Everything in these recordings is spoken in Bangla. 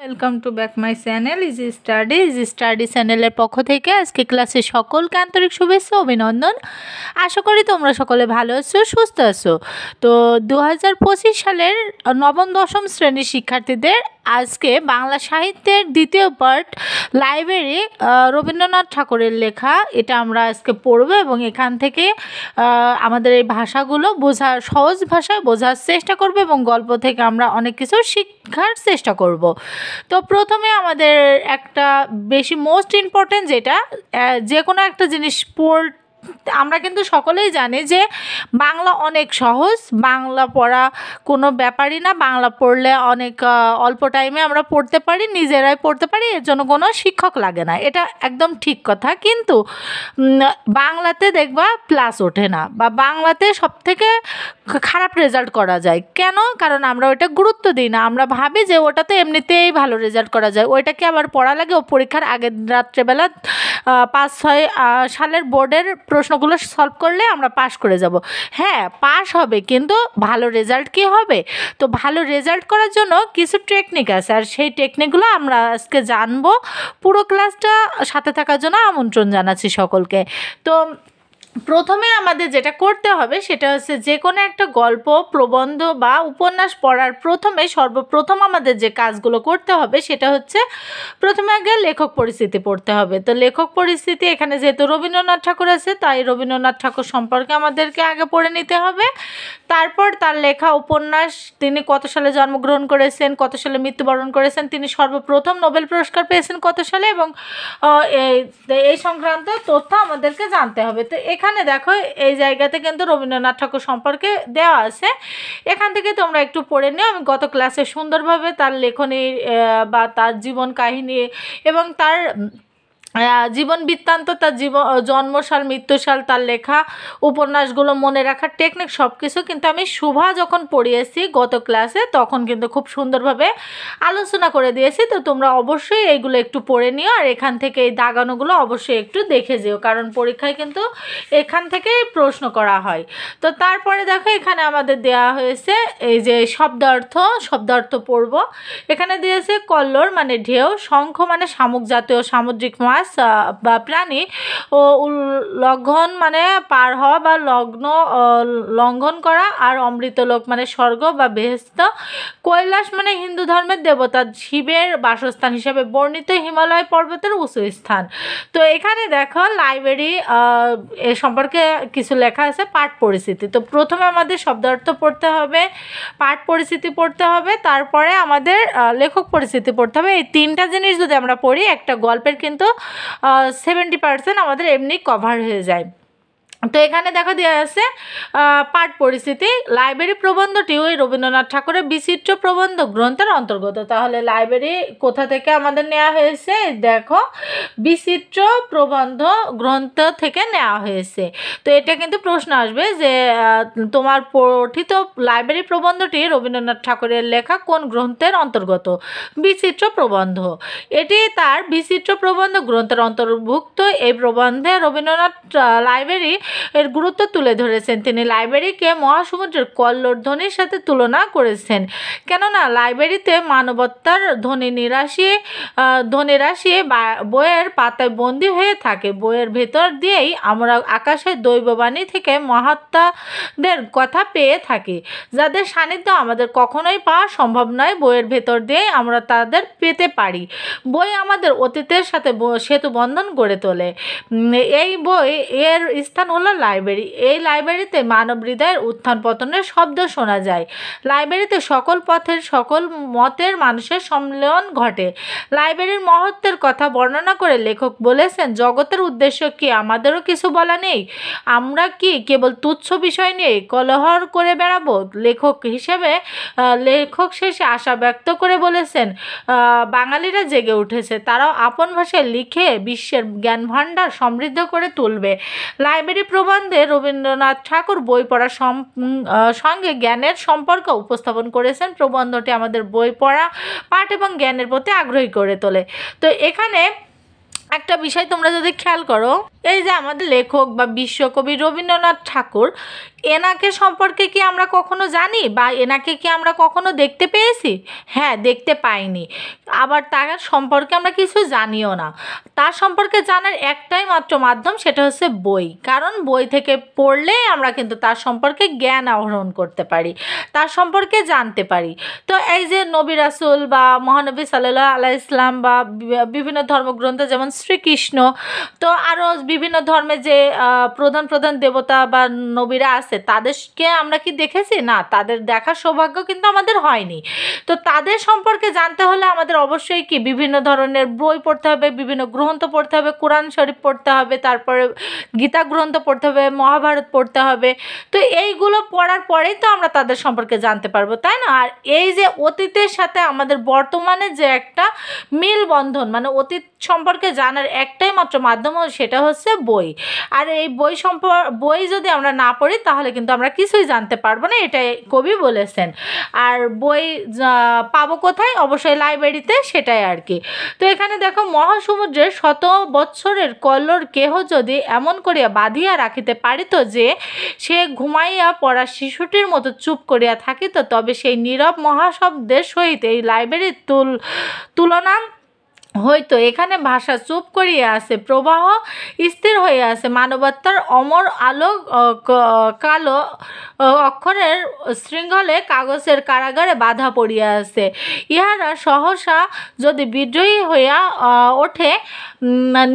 Welcome to back my channel easy study চ্যানেলের পক্ষ থেকে আজকে ক্লাসে সকলকে আন্তরিক শুভেচ্ছা অভিনন্দন। আশা করি তোমরা সকলে ভালো আছো, সুস্থ আছো। তো 2025 সালের নবম দশম শ্রেণীর শিক্ষার্থীদের আজকে বাংলা সাহিত্যের দ্বিতীয় পার্ট লাইব্রেরি রবীন্দ্রনাথ ঠাকুরের লেখা, এটা আমরা আজকে পড়ব এবং এখান থেকে আমাদের এই ভাষাগুলো সহজ ভাষায় বোঝার চেষ্টা করব এবং গল্প থেকে আমরা অনেক কিছু শিক্ষার চেষ্টা করব। তো প্রথমে আমাদের একটা বেশি মোস্ট ইম্পর্টেন্ট যেটা, যে কোনো একটা জিনিস আমরা কিন্তু সকলেই জানি যে বাংলা অনেক সহজ, বাংলা পড়া কোনো ব্যাপারই না। বাংলা পড়লে অনেক অল্প টাইমে আমরা পড়তে পারি, নিজেরাই পড়তে পারি, এর জন্য কোনো শিক্ষক লাগে না, এটা একদম ঠিক কথা। কিন্তু বাংলাতে দেখবা প্লাস ওঠে না, বা বাংলাতে সবথেকে খারাপ রেজাল্ট করা যায়। কেন? কারণ আমরা ওইটা গুরুত্ব দিই না, আমরা ভাবি যে ওটাতে এমনিতেই ভালো রেজাল্ট করা যায়, ওইটাকে আবার পড়া লাগে ও পরীক্ষার আগের রাত্রেবেলা 5-6 সালের বোর্ডের প্রশ্নগুলো সলভ করলে আমরা পাশ করে যাব। হ্যাঁ, পাশ হবে, কিন্তু ভালো রেজাল্ট কি হবে? তো ভালো রেজাল্ট করার জন্য কিছু টেকনিক আছে, আর সেই টেকনিকগুলো আমরা আজকে জানবো। পুরো ক্লাসটা সাথে থাকার জন্য আমন্ত্রণ জানাচ্ছি সকলকে। তো প্রথমে আমাদের যেটা করতে হবে সেটা হচ্ছে, যে কোনো একটা গল্প, প্রবন্ধ বা উপন্যাস পড়ার সর্বপ্রথম আমাদের যে কাজগুলো করতে হবে সেটা হচ্ছে প্রথমে আগে লেখক পরিচিতি পড়তে হবে। তো লেখক পরিচিতি, এখানে যেহেতু রবীন্দ্রনাথ ঠাকুর আছে তাই রবীন্দ্রনাথ ঠাকুর সম্পর্কে আমাদেরকে আগে পড়ে নিতে হবে। তারপর তার লেখা উপন্যাস, তিনি কত সালে জন্মগ্রহণ করেছেন, কত সালে মৃত্যুবরণ করেছেন, তিনি সর্বপ্রথম নোবেল পুরস্কার পেয়েছেন কত সালে, এবং এই সংক্রান্ত তথ্য আমাদেরকে জানতে হবে। তো এখানে দেখো, এই জায়গাতে কিন্তু রবীন্দ্রনাথ ঠাকুর সম্পর্কে দেওয়া আছে, এখান থেকে তোমরা একটু পড়ে নিও। আমি গত ক্লাসে সুন্দরভাবে তার লেখনী বা তার জীবন কাহিনী এবং তার জীবন বৃত্তান্ত, তার জন্মসাল, মৃত্যুসাল, তার লেখা উপন্যাসগুলো মনে রাখার টেকনিক সব কিছু কিন্তু আমি শুভা যখন পড়িয়েছি গত ক্লাসে তখন কিন্তু খুব সুন্দরভাবে আলোচনা করে দিয়েছি। তো তোমরা অবশ্যই এইগুলো একটু পড়ে নিও, আর এখান থেকে এই দাগানোগুলো অবশ্যই একটু দেখে যেও, কারণ পরীক্ষায় কিন্তু এখান থেকেই প্রশ্ন করা হয়। তো তারপরে দেখো, এখানে আমাদের দেওয়া হয়েছে এই যে শব্দার্থ পড়ব। এখানে দিয়েছে কল্লোর মানে ঢেউ, শঙ্খ মানে শামুক জাতীয় সামুদ্রিক মাছ বা প্রাণী, ও উল্লঙ্ঘন মানে পার হওয়া বা লঙ্ঘন করা, আর অমৃতলোক মানে স্বর্গ বা বেহেশত, কৈলাস মানে হিন্দু ধর্মের দেবতা শিবের বাসস্থান হিসেবে বর্ণিত হিমালয় পর্বতের উঁচু স্থান। তো এখানে দেখো লাইব্রেরি এ সম্পর্কে কিছু লেখা আছে, পাঠ পরিচিতি। তো প্রথমে আমাদের শব্দার্থ পড়তে হবে, পাঠ পরিচিতি পড়তে হবে, তারপরে আমাদের লেখক পরিচিতি পড়তে হবে। এই তিনটা জিনিস যদি আমরা পড়ি, একটা গল্পের কিন্তু 70% আমাদের এমনি কভার হয়ে যায়। তো এখানে দেখা দেওয়া আছে পাঠ পরিস্থিতি। লাইব্রেরি প্রবন্ধটি ওই রবীন্দ্রনাথ ঠাকুরের বিচিত্র প্রবন্ধ গ্রন্থের অন্তর্গত। তাহলে লাইব্রেরি কোথা থেকে আমাদের নেওয়া হয়েছে? দেখো, বিচিত্র প্রবন্ধ গ্রন্থ থেকে নেওয়া হয়েছে। তো এটা কিন্তু প্রশ্ন আসবে যে তোমার পঠিত লাইব্রেরি প্রবন্ধটি রবীন্দ্রনাথ ঠাকুরের লেখা কোন গ্রন্থের অন্তর্গত? বিচিত্র প্রবন্ধ। এটি তার বিচিত্র প্রবন্ধ গ্রন্থের অন্তর্ভুক্ত। এই প্রবন্ধে রবীন্দ্রনাথ লাইব্রেরি এর গুরুত্ব তুলে ধরেছেন। তিনি লাইব্রেরিকে মহাসমুদ্রের কল্লোর ধ্বনির সাথে তুলনা করেছেন, কেননা লাইব্রেরিতে মানবতার ধ্বনিরাশি বইয়ের পাতায় বন্দী হয়ে থাকে। বইয়ের ভেতর দিয়েই আমরা আকাশের দৈববাণী থেকে মহাত্মাদের কথা পেয়ে থাকি, যাদের সান্নিধ্য আমাদের কখনোই পাওয়া সম্ভব নয়। বইয়ের ভেতর দিয়েই আমরা তাদের পেতে পারি। বই আমাদের অতীতের সাথে সেতু বন্ধন গড়ে তোলে। এই বই এর স্থান হলো লাইব্রেরি। এই লাইব্রেরিতে মানব হৃদয়ের উত্থান পতনের শব্দ শোনা যায়। লাইব্রেরিতে সকল পথের, সকল মতের মানুষের সম্মেলন ঘটে। লাইব্রেরির মহত্বের কথা বর্ণনা করে লেখক বলেছেন, জগতের উদ্দেশ্য কি আমাদেরও কিছু বলা নেই? আমরা কি কেবল তুচ্ছ বিষয় নিয়ে কলহর করে বেড়াবো? লেখক শেষে আশা ব্যক্ত করে বলেছেন, বাঙালিরা জেগে উঠেছে, তারাও আপন ভাষায় লিখে বিশ্বের জ্ঞান ভাণ্ডার সমৃদ্ধ করে তুলবে। লাইব্রেরি প্রবন্ধে রবীন্দ্রনাথ ঠাকুর বই পড়ার সঙ্গে জ্ঞানের সম্পর্ক উপস্থাপন করেছেন। প্রবন্ধটি আমাদের বই পড়া, পাঠ এবং জ্ঞানের প্রতি আগ্রহী করে তোলে। তো এখানে একটা বিষয় তোমরা যদি খেয়াল করো, এই যে আমাদের লেখক বা বিশ্বকবি রবীন্দ্রনাথ ঠাকুর, এনাকে সম্পর্কে কি আমরা কখনো জানি বা এনাকে কি আমরা কখনো দেখতে পেয়েছি? হ্যাঁ, দেখতে পাইনি। আবার তার সম্পর্কে আমরা কিছু জানিও না। তার সম্পর্কে জানার একটাই মাত্র মাধ্যম, সেটা হচ্ছে বই। কারণ বই থেকে পড়লে আমরা কিন্তু তার সম্পর্কে জ্ঞান আহরণ করতে পারি, তার সম্পর্কে জানতে পারি। তো এই যে নবী রাসূল বা মহানবী সাল্লাল্লাহু আলাইহি ইসলাম বা বিভিন্ন ধর্মগ্রন্থ যেমন শ্রীকৃষ্ণ, তো আরও বিভিন্ন ধর্মে যে প্রধান প্রধান দেবতা বা নবীরা আছে, তাদেরকে আমরা কি দেখেছি? না, তাদের দেখার সৌভাগ্য কিন্তু আমাদের হয়নি। তো তাদের সম্পর্কে জানতে হলে আমাদের অবশ্যই কি বিভিন্ন ধরনের বই পড়তে হবে, বিভিন্ন গ্রন্থ পড়তে হবে, কোরআন শরীফ পড়তে হবে, তারপরে গীতা গ্রন্থ পড়তে হবে, মহাভারত পড়তে হবে। তো এইগুলো পড়ার পরেই তো আমরা তাদের সম্পর্কে জানতে পারবো, তাই না? আর এই যে অতীতের সাথে আমাদের বর্তমানে যে একটা মেলবন্ধন, মানে অতীত সম্পর্কে জানার একটাই মাত্র মাধ্যম, সেটা হচ্ছে বই। আর এই বই যদি আমরা না পড়ি তাহলে কিন্তু আমরা কিছুই জানতে পারবো না, এটাই কবি বলেছেন। আর বই পাবো কোথায়? অবশ্যই লাইব্রেরিতে, সেটাই আর কি। তো এখানে দেখো, মহাসমুদ্রের শত বৎসরের কল্লোর কেহ যদি এমন করিয়া বাঁধিয়া রাখিতে পারিত যে সে ঘুমাইয়া পড়া শিশুটির মতো চুপ করিয়া থাকিত, তবে সেই নীরব মহাশব্দের সহিত এই লাইব্রেরির তুলনা হয়তো। এখানে ভাষা চুপ করিয়া আছে, প্রবাহ স্থির হইয়া আছে, মানবতার অমর আলো কালো অক্ষরের শৃঙ্খলে কাগজের কারাগারে বাধা পড়িয়া আছে। ইহারা সহসা যদি বিদ্রোহী হইয়া ওঠে,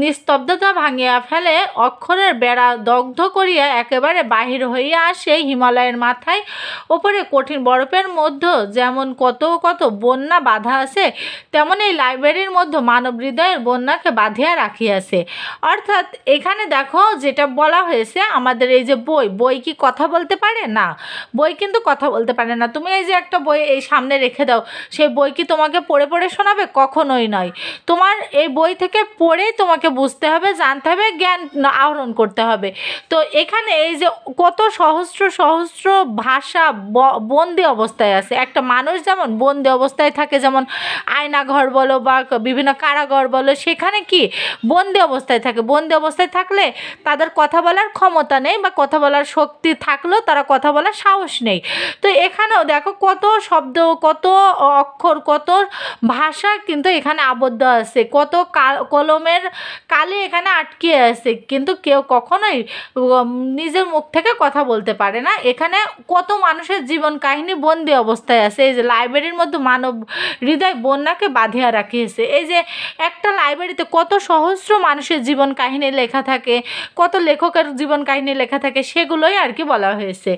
নিস্তব্ধতা ভাঙিয়া ফেলে, অক্ষরের বেড়া দগ্ধ করিয়া একেবারে বাহির হইয়া আসে, হিমালয়ের মাথায় ওপরে কঠিন বরফের মধ্যে যেমন কত কত বন্যা বাধা আছে, তেমন এই লাইব্রেরির মধ্যে মানব হৃদয়ের বন্যাকে বাঁধিয়া রাখিয়াছে। অর্থাৎ এখানে দেখো যেটা বলা হয়েছে, আমাদের এই যে বই কি কথা বলতে পারে? না, বই কিন্তু কথা বলতে পারে না। তুমি এই যে একটা বই এই সামনে রেখে দাও, সেই বই কি তোমাকে পড়ে পড়ে শোনাবে? কখনোই নয়। তোমার এই বই থেকে পড়েই তোমাকে বুঝতে হবে, জানতে হবে, জ্ঞান আহরণ করতে হবে। তো এখানে এই যে কত সহস্র সহস্র ভাষা বন্দি অবস্থায় আছে। একটা মানুষ যেমন বন্দি অবস্থায় থাকে, যেমন আয়নাঘর বলো বা বিভিন্ন কারাগার বলো, সেখানে কি বন্দি অবস্থায় থাকে। বন্দি অবস্থায় থাকলে তাদের কথা বলার ক্ষমতা নেই, বা কথা বলার শক্তি থাকলেও তারা কথা বলার সাহস নেই। তো এখানেও দেখো কত শব্দ, কত অক্ষর, কত ভাষা কিন্তু এখানে আবদ্ধ আছে, কত কলমের কালি এখানে আটকে আছে, কিন্তু কেউ কখনোই নিজের মুখ থেকে কথা বলতে পারে না। এখানে কত মানুষের জীবন কাহিনী বন্দি অবস্থায় আছে। এই যে লাইব্রেরির মধ্যে মানব হৃদয় বন্যাকে বাঁধিয়া রাখিয়েছে। এই যে একটা লাইব্রেরিতে কত সহস্র মানুষের জীবন কাহিনী লেখা থাকে, কত লেখকের জীবন কাহিনী লেখা থাকে, সেগুলোই আর কি বলা হয়েছে।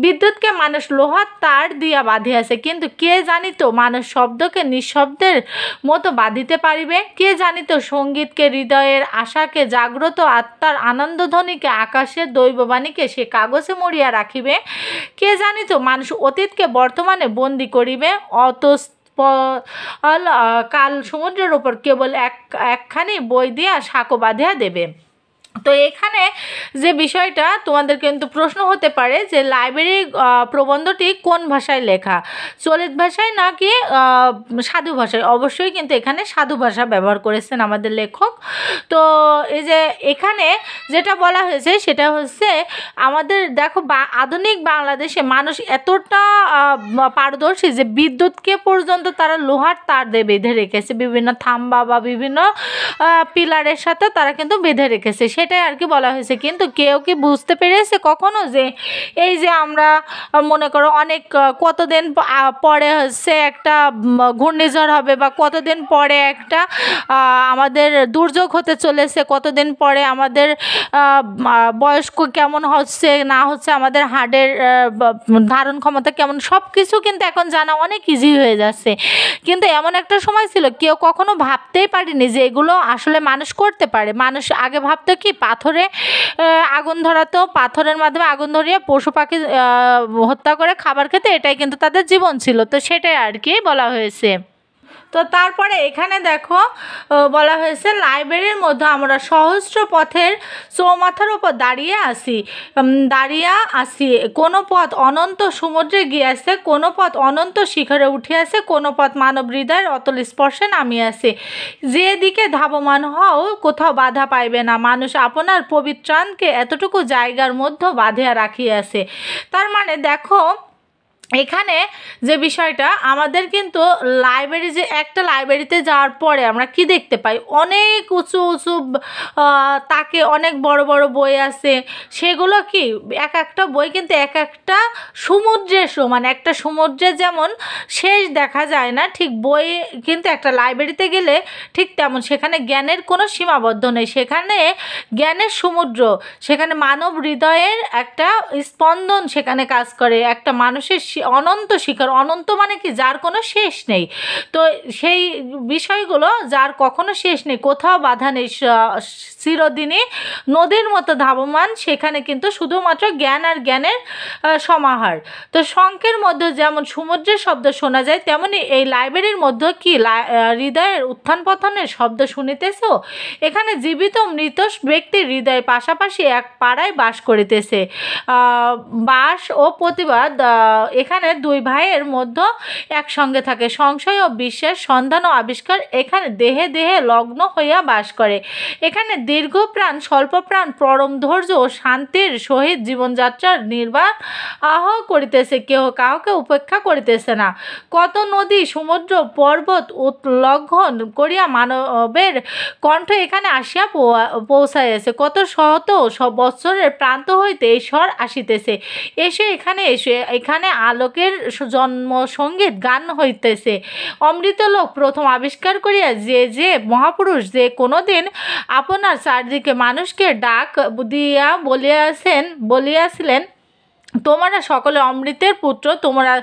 বিদ্যুৎকে মানুষ লোহার তার দিয়া বাঁধিয়াছে, কিন্তু কে জানিত মানুষ শব্দকে নিঃশব্দের মতো বাঁধিতে পারিবে? কে জানিত সঙ্গীতকে, হৃদয়ের আশাকে, জাগ্রত আত্মার আনন্দধ্বনিকে, আকাশের দৈববাণীকে সে কাগজে মরিয়া রাখিবে? কে জানিত মানুষ অতীতকে বর্তমানে বন্দি করিবে? কাল সমুদ্রের ওপর কেবল একখানি বই দিয়া সাঁকো বাঁধিয়া দেবে। তো এখানে যে বিষয়টা তোমাদের কিন্তু প্রশ্ন হতে পারে যে লাইব্রেরি প্রবন্ধটি কোন ভাষায় লেখা, চলিত ভাষায় নাকি সাধু ভাষায়? অবশ্যই কিন্তু এখানে সাধু ভাষা ব্যবহার করেছেন আমাদের লেখক। তো এই যে এখানে যেটা বলা হয়েছে সেটা হচ্ছে, আমাদের দেখো আধুনিক বাংলাদেশে মানুষ এতটা পারদর্শী যে বিদ্যুৎকে পর্যন্ত তারা লোহার তার দিয়ে বেঁধে রেখেছে, বিভিন্ন থাম্বা বা বিভিন্ন পিলারের সাথে তারা কিন্তু বেঁধে রেখেছে, সেটাই আর কি বলা হয়েছে। কিন্তু কেউ কি বুঝতে পেরেছে কখনো যে এই যে আমরা মনে করো অনেক কতদিন পরে হচ্ছে একটা ঘূর্ণিঝড় হবে, বা কতদিন পরে একটা আমাদের দুর্যোগ হতে চলেছে, কতদিন পরে আমাদের বয়স্ক কেমন হচ্ছে না হচ্ছে, আমাদের হার্টের ধারণ ক্ষমতা কেমন, সব কিছু কিন্তু এখন জানা অনেক ইজি হয়ে যাচ্ছে। কিন্তু এমন একটা সময় ছিল কেউ কখনো ভাবতেই পারেনি যে এগুলো আসলে মানুষ করতে পারে। মানুষ আগে ভাবতো কি, পাথরে আগুন ধরাতো, পাথরের মাধ্যমে আগুন ধরিয়ে পশু পাখি হত্যা করে খাবার খেতে, এটাই কিন্তু তাদের জীবন ছিল। তো সেটাই আর কি বলা হয়েছে। তো তারপরে এখানে দেখো বলা হয়েছে লাইব্রেরির মধ্যে আমরা সহস্র পথের চৌমাথার উপর দাঁড়িয়ে আসি, কোনো পথ অনন্ত সমুদ্রে গিয়াছে, কোনো পথ অনন্ত শিখরে উঠিয়াছে, কোনো পথ মানব হৃদয়ের অতল স্পর্শে নামিয়াছে। যেদিকে ধাবমান হও কোথাও বাধা পাইবে না, মানুষ আপনার পবিত্রাণকে এতটুকু জায়গার মধ্যে বাঁধিয়া রাখিয়াছে। তার মানে দেখো এখানে যে বিষয়টা আমাদের কিন্তু একটা লাইব্রেরিতে যাওয়ার পরে আমরা কি দেখতে পাই, অনেক উঁচু উঁচু তাকে অনেক বড় বড় বই আছে, সেগুলো কি এক একটা বই কিন্তু এক একটা সমুদ্রের সমান। একটা সমুদ্রে যেমন শেষ দেখা যায় না, ঠিক বই কিন্তু একটা লাইব্রেরিতে গেলে ঠিক তেমন, সেখানে জ্ঞানের কোনো সীমাবদ্ধ নেই, সেখানে জ্ঞানের সমুদ্র, সেখানে মানব হৃদয়ের একটা স্পন্দন সেখানে কাজ করে, একটা মানুষের অনন্ত শিখর, অনন্ত মানে কি যার কোনো শেষ নেই। তো সেই বিষয়গুলো যার কখনো শেষ নেই, কোথাও বাধা নেই, চিরদিনই নদীর মতো ধাবমান, সেখানে কিন্তু শুধুমাত্র জ্ঞান আর জ্ঞানের সমাহার। তো শঙ্কের মধ্যে যেমন সমুদ্রের শব্দ শোনা যায়, তেমনি এই লাইব্রেরির মধ্যে কি হৃদয়ের উত্থান পতনের শব্দ শুনিতেছ। এখানে জীবিত মৃত ব্যক্তির হৃদয় পাশাপাশি এক পাড়ায় বাস করিতেছে। বাস ও প্রতিবাদ এখানে দুই ভাইয়ের মধ্যে একসঙ্গে থাকে। সংশয় ও বিশ্বাস, সন্ধান ও আবিষ্কার এখানে দেহে দেহে লগ্ন হইয়া বাস করে। এখানে দীর্ঘ প্রাণ স্বল্প প্রাণ পরম ধৈর্য ও শান্তির সহিত জীবনযাত্রার নির্বাহ করিতেছে, কেহ কাউকে উপেক্ষা করিতেছে না। কত নদী সমুদ্র পর্বত উল্লঙ্ঘন করিয়া মানবের কণ্ঠ এখানে আসিয়া পৌঁছাইয়াছে। কত শত বৎসরের প্রান্ত হইতে এই স্বর আসিতেছে, এখানে আলোকের জন্ম সঙ্গীত গান হইতেছে। অমৃতলোক প্রথম আবিষ্কার করিয়া যে মহাপুরুষ যে কোনোদিন আপনার চারদিকে মানুষকে ডাক দিয়া বলিয়াছিলেন, তোমরা সকলে অমৃতের পুত্র, তোমরা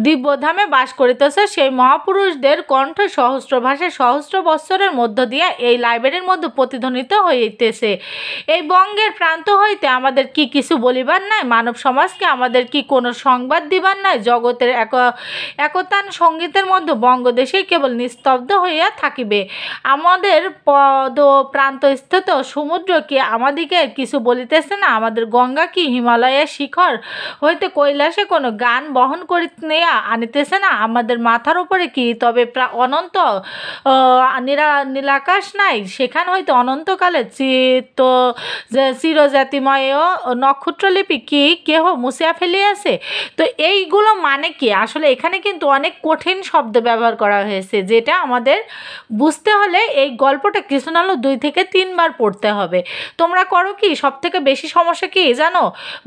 দিব্যধামে বাস করিতেছ, সেই মহাপুরুষদের কণ্ঠ সহস্র ভাষায় সহস্র বৎসরের মধ্য দিয়া এই লাইব্রেরির মধ্যে প্রতিধ্বনিত হইতেছে। এই বঙ্গের প্রান্ত হইতে আমাদের কি কিছু বলিবার নাই? মানব সমাজকে আমাদের কি কোনো সংবাদ দিবার নাই? জগতের একতান সঙ্গীতের মধ্যে বঙ্গদেশে কেবল নিস্তব্ধ হইয়া থাকিবে। আমাদের পদ প্রান্তস্থিত সমুদ্র কি আমাদিকে কিছু বলিতেছে না? আমাদের গঙ্গা কি হিমালয়ের শিখর হইতে কৈলাসে কোনো গান বহন করিয়া আনিতেছে না? আমাদের মাথার উপরে কি তবে অনন্ত নীলাকাশ নাই? সেখান হইতে অনন্তকালে চিরজাতিময় নক্ষত্রলিপি কি কেহ মুছিয়া ফেলিয়াছে? তো এইগুলো মানে কি? আসলে এখানে কিন্তু অনেক কঠিন শব্দ ব্যবহার করা হয়েছে, যেটা আমাদের বুঝতে হলে এই গল্পটা কিছু না হলেও 2 থেকে 3 বার পড়তে হবে। তোমরা করো কি? সব থেকে বেশি সমস্যা কি জানো?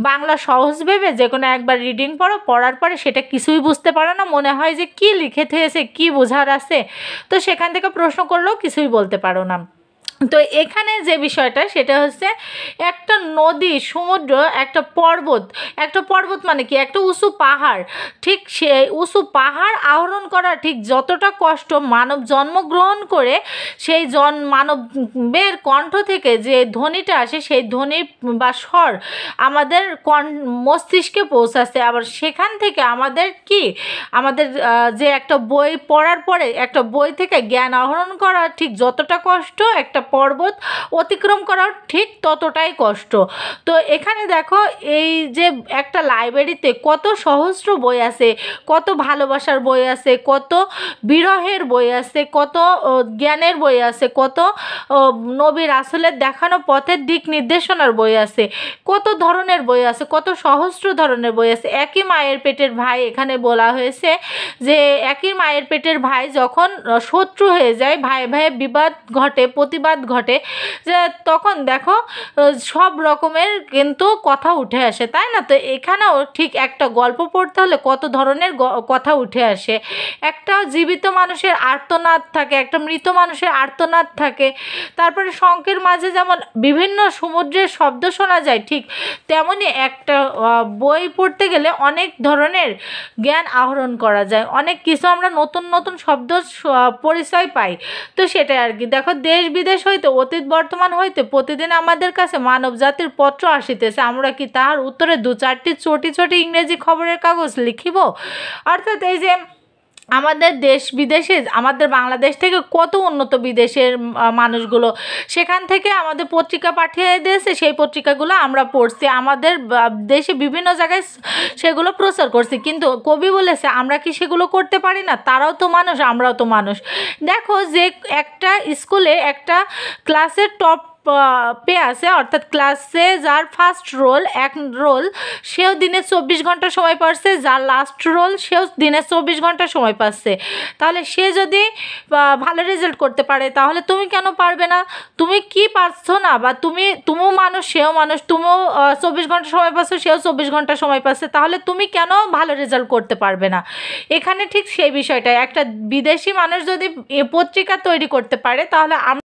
বাংলা সহজ ভেবে যে কোনো একবার রিডিং পড়ো, পড়ার পরে সেটা কিছুই বুঝতে পারো না, মনে হয় যে কি লিখে থেকেছে, কি বোঝার আছে, তো সেখান থেকে প্রশ্ন করলেও কিছুই বলতে পারো না। তো এখানে যে বিষয়টা সেটা হচ্ছে একটা নদী, সমুদ্র, একটা পর্বত মানে কি একটা উঁচু পাহাড়, ঠিক সেই উঁচু পাহাড় আরোহণ করা ঠিক যতটা কষ্ট মানব জন্মগ্রহণ করে সেই মানবের কণ্ঠ থেকে যে ধ্বনিটা আসে, সেই ধ্বনি বা স্বর আমাদের মস্তিষ্কে পৌঁছাচ্ছে। আবার সেখান থেকে আমাদের যে একটা বই পড়ার পরে একটা বই থেকে জ্ঞান আহরণ করা ঠিক যতটা কষ্ট, একটা পর্বত অতিক্রম করার ঠিক ততটাই কষ্ট। তো এখানে দেখো এই যে একটা লাইব্রেরিতে কত সহস্র বই আছে, কত ভালোবাসার বই আছে, কত বিরহের বই আছে, কত জ্ঞানের বই আছে, কত নবী রাসূলের দেখানো পথের দিক নির্দেশনার বই আছে, কত ধরনের বই আছে, কত সহস্র ধরনের বই আছে। একই মায়ের পেটের ভাই, এখানে বলা হয়েছে যে একই মায়ের পেটের ভাই যখন শত্রু হয়ে যায়, ভাই ভাইয়ে বিবাদ ঘটে, প্রতিবাদ ঘটে, যে তখন দেখো সব রকমের কিন্তু কথা উঠে আসে, তাই না? তো এখানেও ঠিক একটা গল্প পড়তে হলে কত ধরনের কথা উঠে আসে। একটা জীবিত মানুষের আর্তনাদ থাকে, একটা মৃত মানুষের আর্তনাদ থাকে, তারপরে শঙ্কের মাঝে যেমন বিভিন্ন সমুদ্রের শব্দ শোনা যায়, ঠিক তেমনি একটা বই পড়তে গেলে অনেক ধরনের জ্ঞান আহরণ করা যায়, অনেক কিছু আমরা নতুন নতুন শব্দ পরিচয় পাই। তো সেটাই আর কি। দেখো দেশ বিদেশ হইতে অতীত বর্তমান হইতে প্রতিদিন আমাদের কাছে মানব জাতির পত্র আসিতেছে, আমরা কি তাহার উত্তরে 2-4টি ছোটি ইংরেজি খবরের কাগজ লিখিব? অর্থাৎ এই যে আমাদের দেশ বিদেশে আমাদের বাংলাদেশ থেকে কত উন্নত বিদেশের মানুষগুলো, সেখান থেকে আমাদের পত্রিকা পাঠিয়ে দিয়েছে, সেই পত্রিকাগুলো আমরা পড়ছি, আমাদের দেশে বিভিন্ন জায়গায় সেগুলো প্রচার করছি। কিন্তু কবি বলেছে আমরা কি সেগুলো করতে পারি না? তারাও তো মানুষ, আমরাও তো মানুষ। দেখো যে একটা স্কুলে একটা ক্লাসের টপ পেয়ে আছে, অর্থাৎ ক্লাসে যার ফার্স্ট রোল সেও দিনে 24 ঘন্টা সময় পাচ্ছে, যার লাস্ট রোল সেও দিনে 24 ঘন্টা সময় পাচ্ছে। তাহলে সে যদি ভালো রেজাল্ট করতে পারে, তাহলে তুমি কেন পারবে না? তুমি কি পারছো না? বা তুমিও মানুষ, সেও মানুষ, তুমিও 24 ঘন্টা সময় পাচ্ছ, সেও 24 ঘন্টা সময় পাচ্ছে, তাহলে তুমি কেন ভালো রেজাল্ট করতে পারবে না? এখানে ঠিক সেই বিষয়টাই, একটা বিদেশি মানুষ যদি পত্রিকা তৈরি করতে পারে, তাহলে